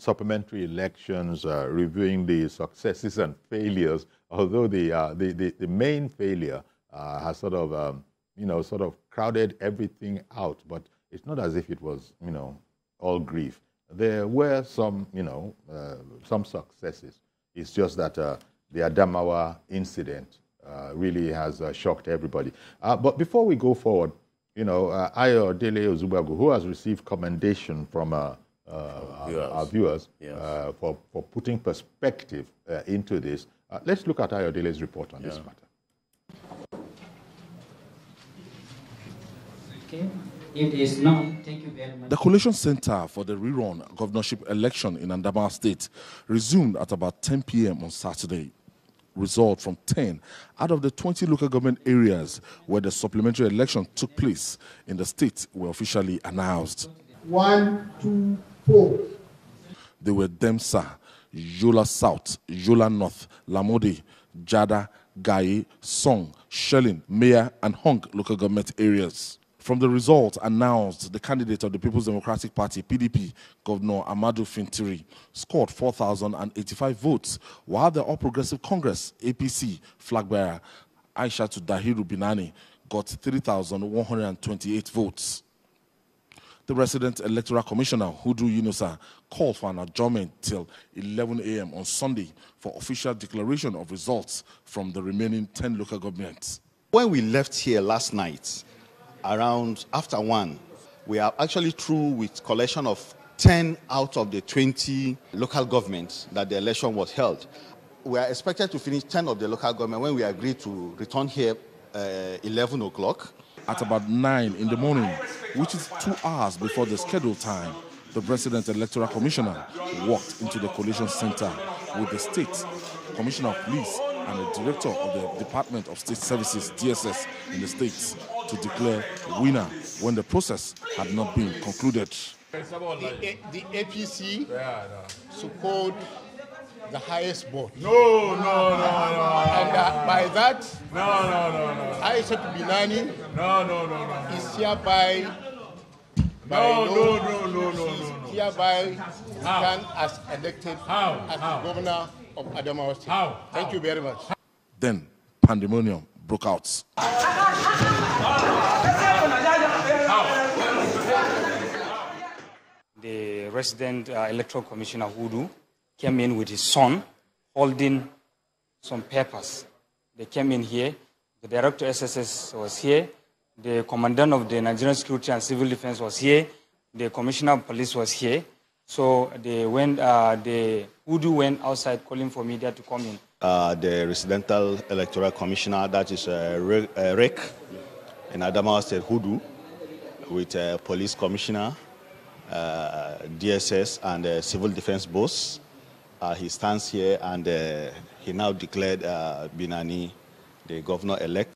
supplementary elections, reviewing the successes and failures, although the main failure has sort of, sort of crowded everything out, but it's not as if it was, all grief. There were some, some successes. It's just that the Adamawa incident really has shocked everybody. But before we go forward, Ayo Dele Ozubagu, who has received commendation from our viewers yes. For putting perspective into this, let's look at Ayo Dele's report on this matter. Okay. It is now. Thank you very much. The Collation Center for the rerun governorship election in Adamawa State resumed at about 10 p.m. on Saturday. Result from 10 out of the 20 local government areas where the supplementary election took place in the state were officially announced. 1, 2, 4. They were Demsa, Yola South, Yola North, Lamode, Jada, Gaye, Song, Shelling, Maya, and Hong local government areas. From the results announced, the candidate of the People's Democratic Party, PDP, Governor Amadou Fintiri, scored 4,085 votes, while the All Progressive Congress, APC, flag bearer, Aishatu Dahiru Binani, got 3,128 votes. The resident electoral commissioner, Hudu Yunusa, called for an adjournment till 11 a.m. on Sunday for official declaration of results from the remaining 10 local governments. When we left here last night, around after 1, we are actually through with collection of 10 out of the 20 local governments that the election was held. We are expected to finish 10 of the local government when we agreed to return here 11 o'clock. At about 9 in the morning, which is 2 hours before the scheduled time, the President Electoral Commissioner walked into the Collation Center with the State Commissioner of Police and the Director of the Department of State Services, DSS, in the states to declare winner when the process had not been concluded. The APC scored the highest vote. No. And by that, Aishatu Binani is hereby hereby stand as elected as the governor of Adamawa State. Thank you very much. Then pandemonium broke out. The resident electoral commissioner Hudu came in with his son holding some papers. They came in here. The director SSS was here. The commandant of the Nigerian Security and Civil Defense was here. The commissioner of police was here. So they went. The Hudu went outside calling for media to come in. The residential electoral commissioner, that is Rek in Adamawa State, Hudu, with police commissioner, DSS, and civil defense boss. He stands here and he now declared Binani the governor-elect.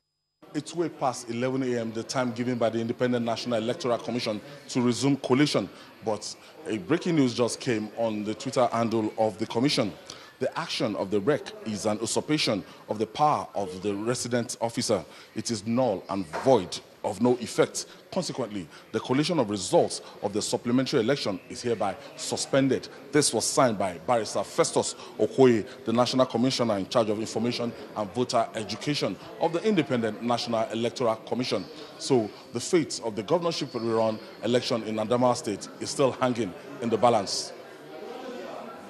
It's way past 11 a.m., the time given by the Independent National Electoral Commission to resume collation. But a breaking news just came on the Twitter handle of the commission. The action of the REC is an usurpation of the power of the resident officer. It is null and void, of no effect. Consequently, the collation of results of the supplementary election is hereby suspended. This was signed by Barrister Festus Okoye, the National Commissioner in charge of Information and Voter Education of the Independent National Electoral Commission. So the fate of the governorship rerun election in Adamawa State is still hanging in the balance.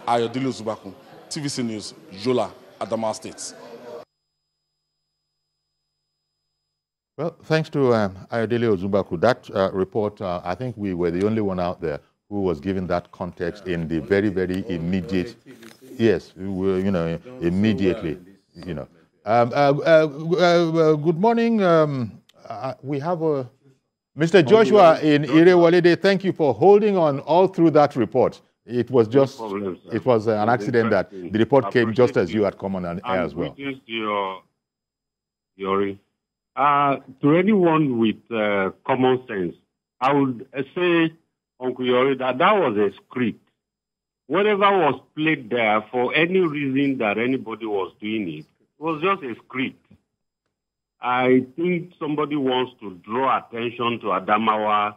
Ayodele Ozubaku, TVC News, Yola, Adamawa State. Well, thanks to Ayodele Ozubaku, that report, I think we were the only one out there who was given that context in the very, very immediate, yes, we were, immediately, good morning. We have Mr. Joshua in Irewolede. Thank you for holding on all through that report. It was just, it was an accident that the report came just as you had come on air as well. To anyone with common sense, I would say, Uncle Yori, that was a script. Whatever was played there, for any reason that anybody was doing it, was just a script. I think somebody wants to draw attention to Adamawa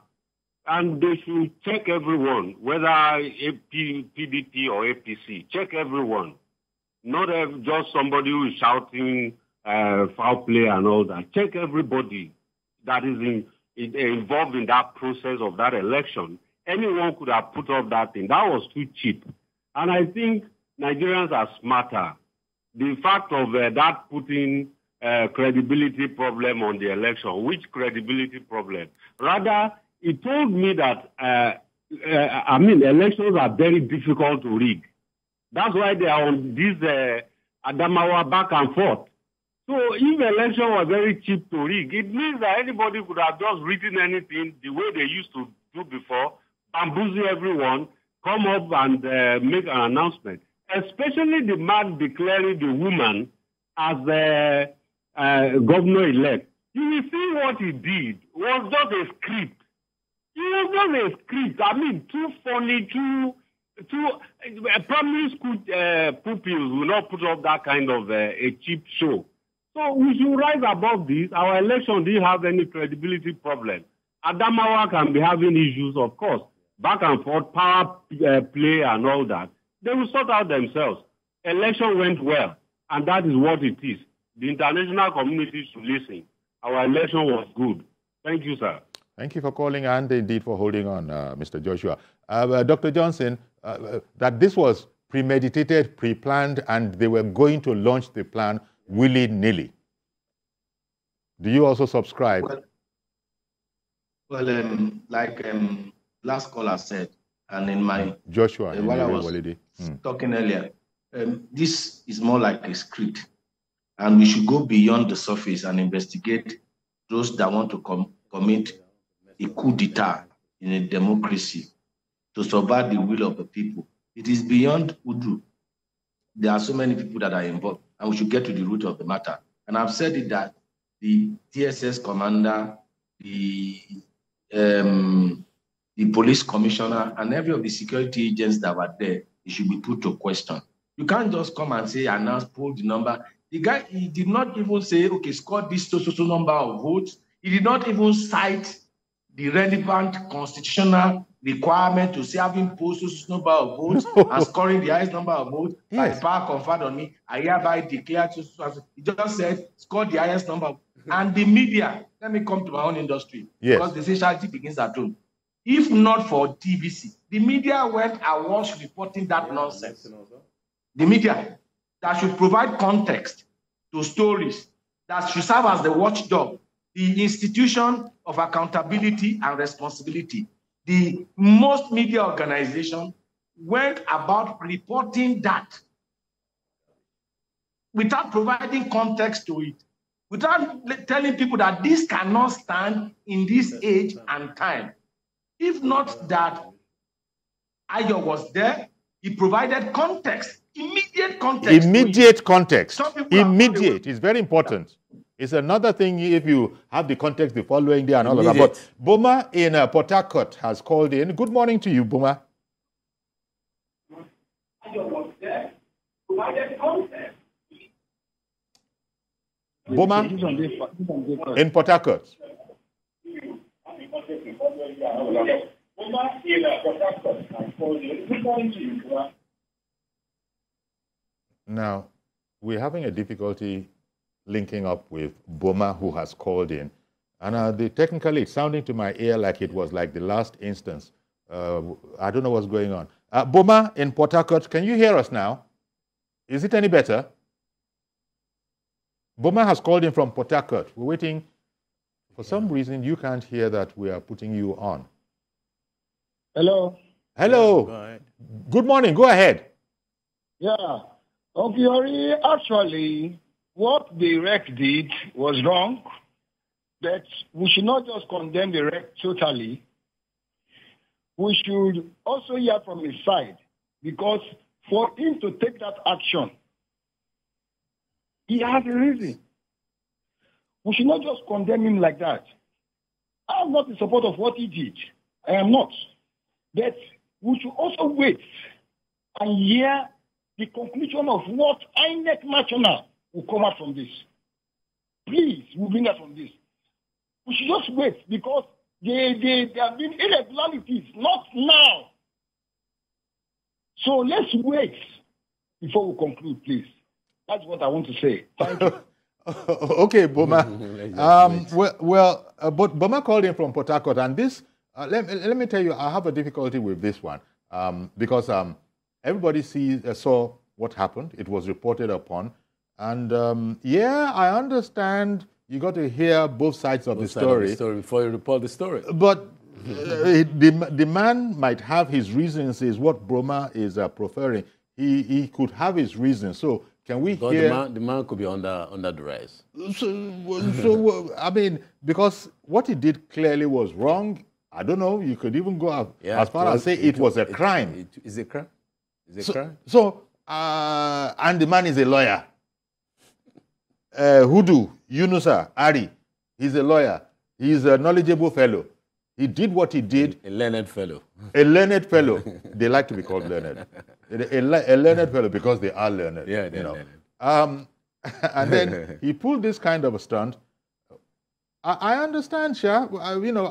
And they should check everyone, whether PDP or APC. Check everyone. Not just somebody who is shouting foul play and all that. Check everybody that is involved in that process of that election. Anyone could have put up that thing. That was too cheap. And I think Nigerians are smarter. The fact of that putting credibility problem on the election, which credibility problem? Rather, it told me that, elections are very difficult to rig. That's why they are on this Adamawa back and forth. So if election was very cheap to rig, it means that anybody could have just written anything the way they used to do before, bamboozle everyone, come up and make an announcement. Especially the man declaring the woman as the governor-elect. You will see what he did was just a script. It was not a script. Too funny, too primary school pupils will not put up that kind of a cheap show. So we should rise above this. Our election didn't have any credibility problem. Adamawa can be having issues, of course, back and forth, power play and all that. They will sort out themselves. Election went well, and that is what it is. The international community should listen. Our election was good. Thank you, sir. Thank you for calling and indeed for holding on, Mr. Joshua. Dr. Johnson, that this was premeditated, pre-planned, and they were going to launch the plan willy-nilly. Do you also subscribe? Like last caller said, and in my Joshua, while I was talking earlier, this is more like a script, and we should go beyond the surface and investigate those that want to commit a coup d'etat in a democracy to subvert the will of the people. It is beyond Udu. There are so many people that are involved, and we should get to the root of the matter. And I've said it that the TSS commander, the police commissioner, and every of the security agents that were there, it should be put to question. You can't just come and say, announce, pull the number. The guy, he did not even say, okay, score this so number of votes. He did not even cite the relevant constitutional requirement to say having posted so number of votes and scoring the highest number of votes by the power conferred on me. I hereby declare he just said, score the highest number. And the media, let me come to my own industry, because the society begins at home. If not for TVC, the media went and was reporting that nonsense. The media that should provide context to stories, that should serve as the watchdog, the institution of accountability and responsibility. The most media organization went about reporting that without providing context to it, without telling people that this cannot stand in this age and time. If not that Ayo was there, he provided context, immediate context. Immediate context. Immediate is very important. It's another thing if you have the context the following day and all of that. But Boma in Port Harcourt has called in. Good morning to you, Boma. Boma in Port Harcourt. Now, we're having a difficulty linking up with Boma, who has called in. And technically, it's sounding to my ear like it was like the last instance. I don't know what's going on. Boma in Port Harcourt, can you hear us now? Is it any better? Boma has called in from Port Harcourt. We're waiting. For some reason, you can't hear that we are putting you on. Hello. Hello. Yeah, good morning. Go ahead. Yeah. Okay, actually, what the REC did was wrong, but we should not just condemn the REC totally. We should also hear from his side, because for him to take that action, he has a reason. We should not just condemn him like that. I am not in support of what he did. I am not. But we should also wait and hear the conclusion of what INEC National will come out from this. Please, we'll bring out from this. We should just wait, because There have been irregularities, not now. So let's wait before we conclude, please. That's what I want to say. Thank you. Okay, Boma. But Boma called in from Port Harcourt, and this, let me tell you, I have a difficulty with this one because everybody saw what happened. It was reported upon. And yeah, I understand you got to hear both sides of the story before you report the story. But the man might have his reasons, is what Broma is preferring. He could have his reasons. So can we hear... The man could be under duress. So I mean, because what he did clearly was wrong. I don't know, you could even go as far as say it was a crime. Is it a crime? Is it a crime? So, and the man is a lawyer. Hudu, Yunusa, Ari, he's a lawyer. He's a knowledgeable fellow. He did what he did. A learned fellow. A learned fellow. They like to be called learned. A learned fellow because they are learned. Yeah, they're learned. And then he pulled this kind of a stunt. I understand, Shah.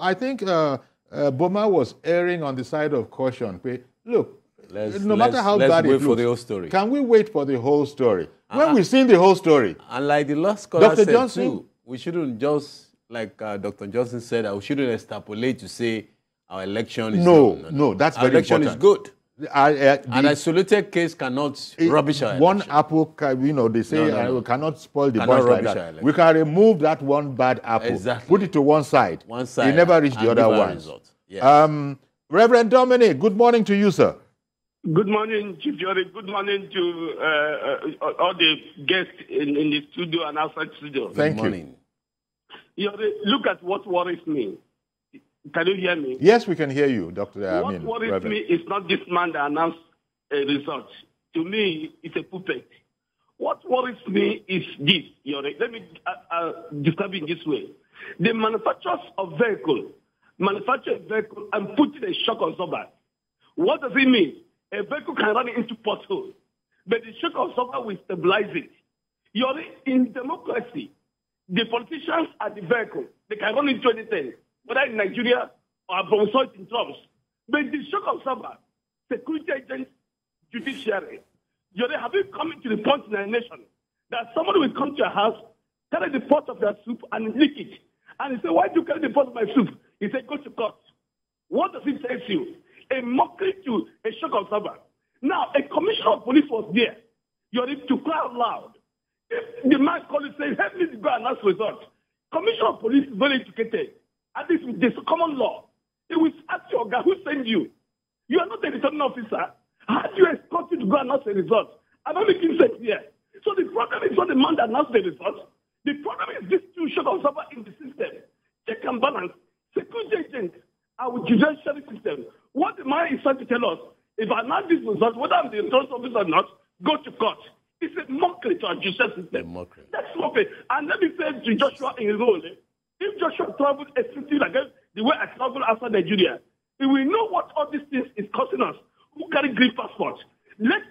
I think Boma was erring on the side of caution. Look, no matter how bad it looks, for the whole story. Can we wait for the whole story? When we've seen the whole story. And like the last scholar Dr. said Johnson, too, we shouldn't just, like Dr. Johnson said, we shouldn't extrapolate to say our election is no, that's our very election important. is good. An isolated case cannot rubbish our election. One apple, they say, we cannot spoil the bunch like that. We can remove that one bad apple, put it to one side. It never reach the other ones. Yes. Reverend Dominic, good morning to you, sir. Good morning, Chief Yori. Good morning to all the guests in the studio and outside studio. Thank you. Yori, look at what worries me. Can you hear me? Yes, we can hear you, Dr. What worries me is not this man that announced a result. To me, it's a puppet. What worries me is this, Yori. Let me describe it this way. The manufacturers of vehicle manufacture a vehicle and put in a shock absorber. What does it mean? A vehicle can run into potholes, but the shock absorber will stabilize it. Yori, in democracy, the politicians are the vehicle. They can run into anything, whether in Nigeria or abroad in Trump's. But the shock absorber, security agents, judiciary, Yori, have you come to the point in our nation that somebody will come to your house, carry the pot of their soup and lick it? And he say, why do you carry the pot of my soup? He said, go to court. What does it tell you? A mockery to a shock absorber. Now, a commissioner of police was there. You need to cry out loud. If the man called and said, help me to go and announce results. Commissioner of police is very educated. And this is common law. He will ask your guy who sent you. You are not a returning officer. How do you expect you to go and announce the result? I'm not making sense here. So the problem is not the man that announced the result. The problem is this two shock absorber in the system. Check and balance. Security agents, our judiciary system. What the man is trying to tell us, if I announce this result, whether I'm the insurance officer or not, go to court. It's a mockery to our judicial system. That's mockery. And let me say to Joshua in his role, if Joshua traveled excessively like the way I travel outside Nigeria, we will know what all these things is costing us who carry green passports. Let's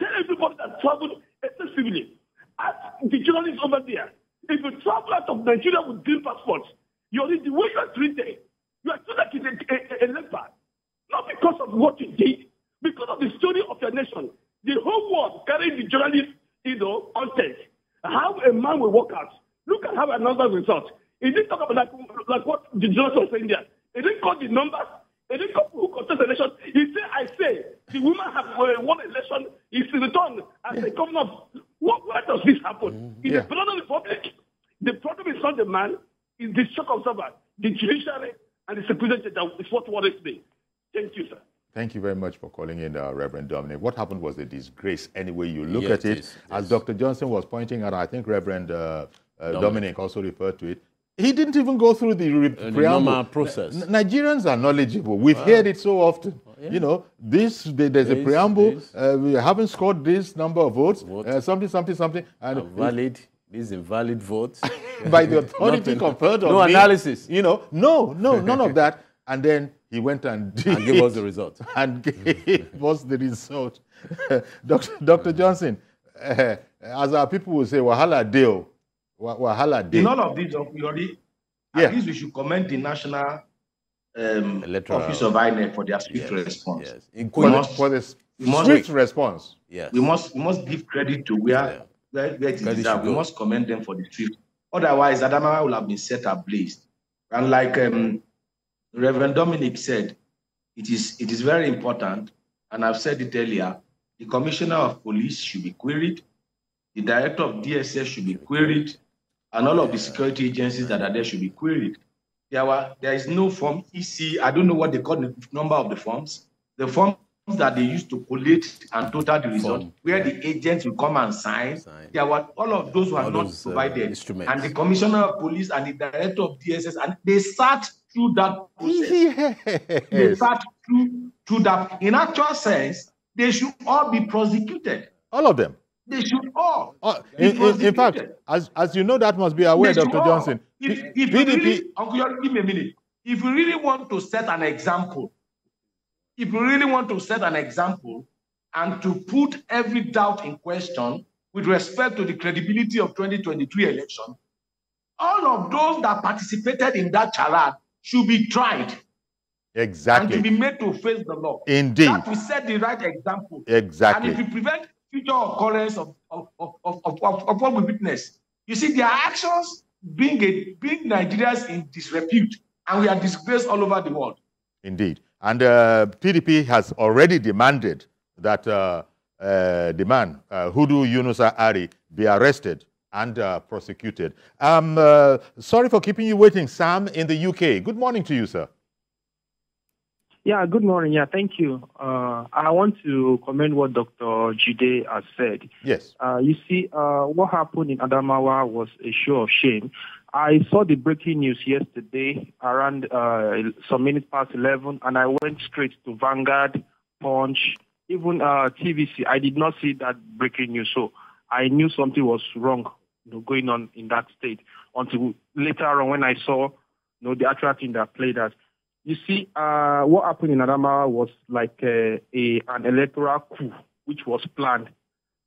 tell everybody that traveled excessively. Ask the journalists over there, if you travel out of Nigeria with green passports, the way you are treated, you are treated like a leper. Not because of what you did, because of the story of your nation. The whole world carrying the journalist, content. How a man will work out. Look at how another result. He didn't talk about like what the journalist was saying there. He didn't call the numbers. He didn't call who contest the election. He said, I say, the woman have won election. He's returned as a governor. Why does this happen? In the Federal Republic, the problem is not the man, it's the shock absorber, the judiciary, and the security that is what worries me. Thank you, sir. Thank you very much for calling in, Reverend Dominic. What happened was a disgrace any way you look at it. As Dr. Johnson was pointing out, I think Reverend Dominic also referred to it. He didn't even go through the preamble process. Nigerians are knowledgeable. We've heard it so often. There's a preamble. We haven't scored this number of votes. Something. And valid. These invalid votes. By the authority conferred on no me. Analysis. No, none of that. And then he went and gave us the result. And gave us the result. Dr. Johnson, as our people will say, Wahala Deo. Wahala Deo. In all of this, at least we should commend the National Office of INEC for their swift response. Yes. For the swift response. Yes. We must give credit to where it is deserved. We must commend them for the swift. Otherwise, Adamawa will have been set ablaze. And like Reverend Dominic said, it is very important, and I've said it earlier, the Commissioner of Police should be queried, the Director of DSS should be queried, and all of the security agencies that are there should be queried. There is no form EC, I don't know what they call the number of the forms. The forms that they used to collate and total the result, where the agents will come and sign. All of those were not provided. And the Commissioner of Police and the Director of DSS, and they sat through that process. Yes. They sat through that. In actual sense, they should all be prosecuted. All of them. They should all. In fact, as you know, that must be aware, Dr. Johnson. If you really, Uncle Yori, give me a minute. If you really want to set an example, and to put every doubt in question with respect to the credibility of 2023 election, all of those that participated in that charade should be tried. Exactly. And to be made to face the law. Indeed. That will set the right example. Exactly. And if we prevent future occurrence of what we witness, you see, their actions being Nigerians in disrepute, and we are disgraced all over the world. Indeed. And PDP has already demanded that the man, Hudu Yunusa Ari, be arrested and prosecuted. Sorry for keeping you waiting. Sam in the UK. Good morning to you, sir. Yeah, good morning. Yeah, thank you. I want to commend what Dr. Jide has said. Yes. You see, what happened in Adamawa was a show of shame. I saw the breaking news yesterday around some minutes past 11, and I went straight to Vanguard, Punch, even TVC. I did not see that breaking news, so I knew something was wrong going on in that state until later on when I saw the actual thing that played out. You see, what happened in Adamawa was like an electoral coup, which was planned.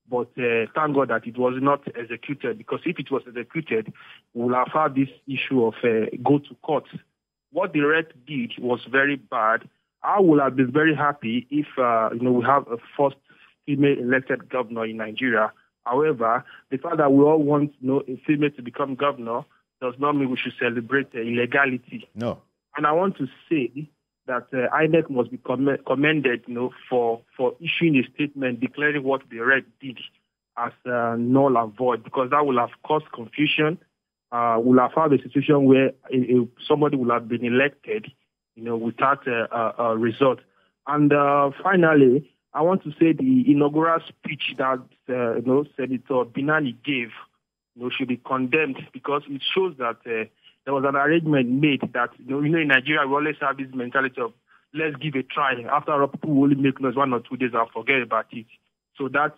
But thank God that it was not executed, because if it was executed, we would have had this issue of go to court. What the Red did was very bad. I would have been very happy if we have a first female elected governor in Nigeria. However, the fact that we all want a female to become governor does not mean we should celebrate illegality. No. And I want to say that INEC must be commended, for issuing a statement declaring what the Red did as null and void, because that will have caused confusion. We'll have had a situation where somebody will have been elected, without a result. And finally, I want to say the inaugural speech that Senator Binani gave, should be condemned, because it shows that there was an arrangement made that, in Nigeria, we always have this mentality of, let's give a try. After all, people will only make noise 1 or 2 days and forget about it. So that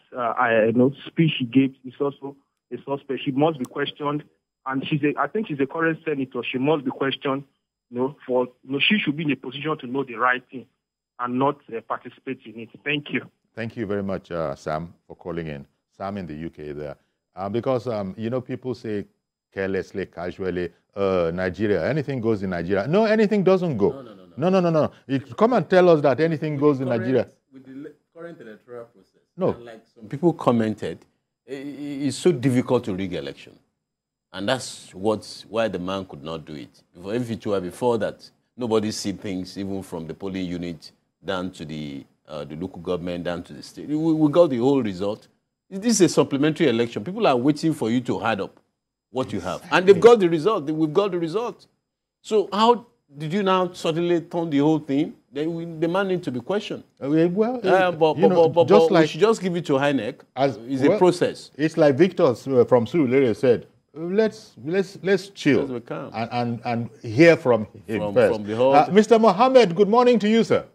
speech she gave is also a suspect. She must be questioned. And I think she's a current senator. She must be questioned, she should be in a position to know the right thing and not participate in it. Thank you. Thank you very much, Sam, for calling in. Sam in the UK there. Because, people say carelessly, casually, Nigeria, anything goes in Nigeria. No, anything doesn't go. No. You come and tell us that anything goes in Nigeria. With the current electoral process, no. Like some people commented, it's so difficult to rig election. And that's why the man could not do it. If it were before that, nobody see things, even from the polling unit down to the local government, down to the state. We got the whole result. This is a supplementary election. People are waiting for you to add up what you have. And they've got the result. We've got the result. So how did you now suddenly turn the whole thing? The man needs to be questioned. But we should just give it to INEC. It's a process. It's like Victor from Surulere said, let's chill and hear from him first. From the whole Mr. Mohammed, good morning to you, sir.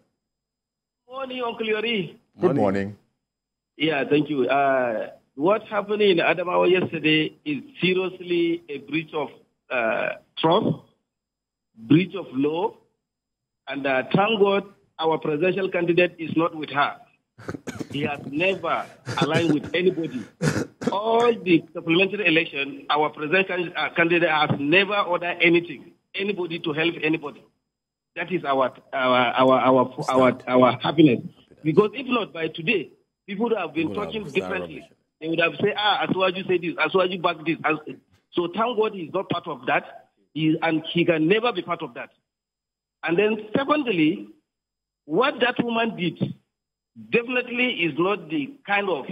Good morning, Uncle Yori. Good morning. Yeah, thank you. What happened in Adamawa yesterday is seriously a breach of trust, breach of law, and thank God our presidential candidate is not with her. He has never aligned with anybody. All the supplementary election, our presidential candidate has never ordered anybody to help anybody. That is our happiness. Because if not, by today, people would have been talking differently. They would have said, Asuwaju said this, Asuwaju backed this. So thank God he's not part of that, and he can never be part of that. And then secondly, what that woman did definitely is not the kind of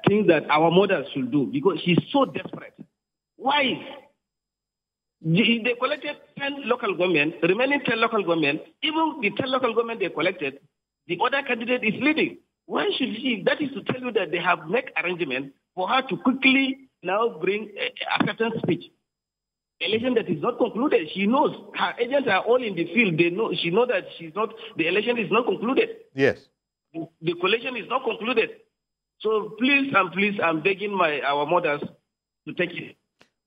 thing that our mothers should do, because she's so desperate. Why? They collected 10 local government, remaining 10 local government, even the 10 local government they collected, the other candidate is leading. Why should she? That is to tell you that they have made arrangements for her to quickly now bring a certain speech. Election that is not concluded. She knows her agents are all in the field. They know. She knows that the election is not concluded. Yes. The collation is not concluded. So please, I'm begging our mothers to take it.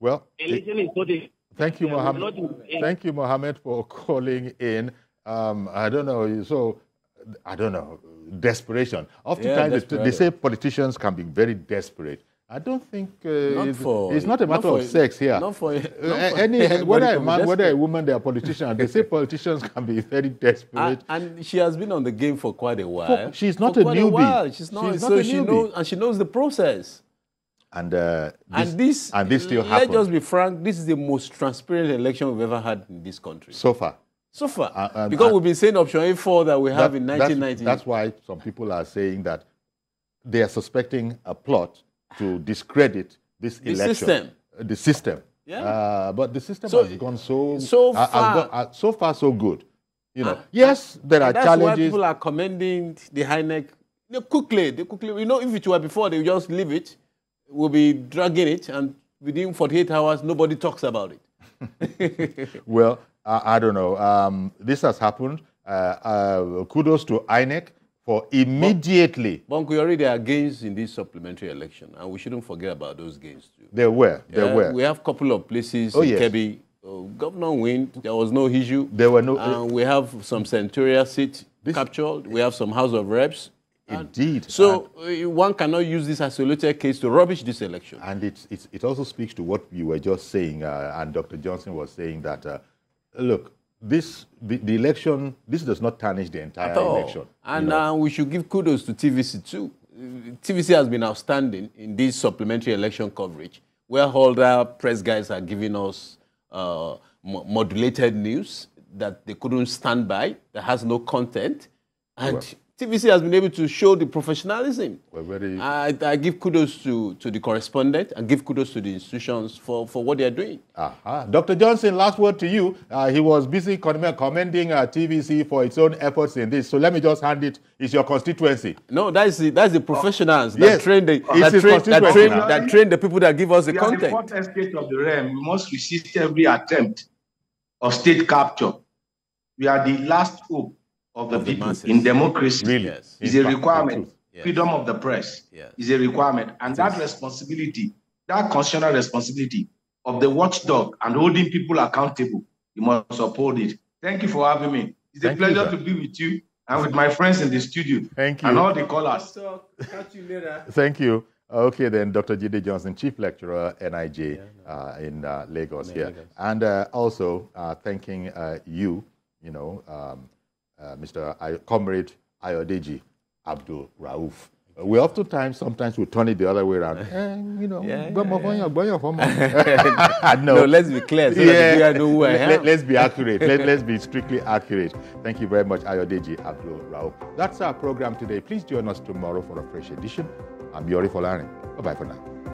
Well, election is not a... Thank you, Mohammed. Thank you, Mohammed, for calling in. I don't know. Desperation. Oftentimes, they say politicians can be very desperate. I don't think it's not a matter of sex here. Whether a man, whether a woman, they are politicians. They say politicians can be very desperate. And she has been on the game for quite a while. She's not a newbie. She's not a newbie. She knows the process. And this still happens. Let's just be frank. This is the most transparent election we've ever had in this country. So far. So far. Because we've been saying option A4 that we have in 1990. That's why some people are saying that they are suspecting a plot to discredit this election. The system. Yeah. But the system has gone so far. So far, so good. Yes, there are challenges. That's why people are commending the INEC. They quickly, if it were before, they would just leave it. We'll be dragging it, and within 48 hours, nobody talks about it. Well, I don't know. This has happened. Kudos to INEC for immediately. Bonkuyori, there are gains in this supplementary election, and we shouldn't forget about those gains too. There were. We have a couple of places in Kebbi. Governor win. There was no issue. There were no. And we have some senatorial seats captured. We have some House of Reps. Indeed. So one cannot use this isolated case to rubbish this election. And it also speaks to what you were just saying, and Dr. Johnson was saying that, look, the election, this does not tarnish the entire election. And we should give kudos to TVC too. TVC has been outstanding in this supplementary election coverage, where all the press guys are giving us modulated news that they couldn't stand by, that has no content. And TVC has been able to show the professionalism. I give kudos to the correspondent and give kudos to the institutions for what they are doing. Dr. Johnson, last word to you. He was busy commending TVC for its own efforts in this. So let me just hand it. It's your constituency. No, that's the professionals that train the people that give us the content. The fourth estate of the realm. We must resist every attempt of state capture. We are the last hope of the people in democracy. Really? Is a requirement. Freedom of the press is a requirement. And that responsibility, that constitutional responsibility of the watchdog and holding people accountable, you must uphold it. Thank you for having me. It's a pleasure to be with you and with my friends in the studio. Thank you. And all the callers. Catch you later. Thank you. Okay, then, Dr. Jide Johnson, Chief Lecturer, NIJ in Lagos here. Lagos. And also thanking you, Mr. Comrade Ayodeji Abdul Rauf. We sometimes we turn it the other way around. No, let's be clear so that we know who I am. Let's be accurate. Let's be strictly accurate. Thank you very much, Ayodeji Abdul Rauf. That's our program today. Please join us tomorrow for a fresh edition. I'm Yori Folarin. Bye-bye for now.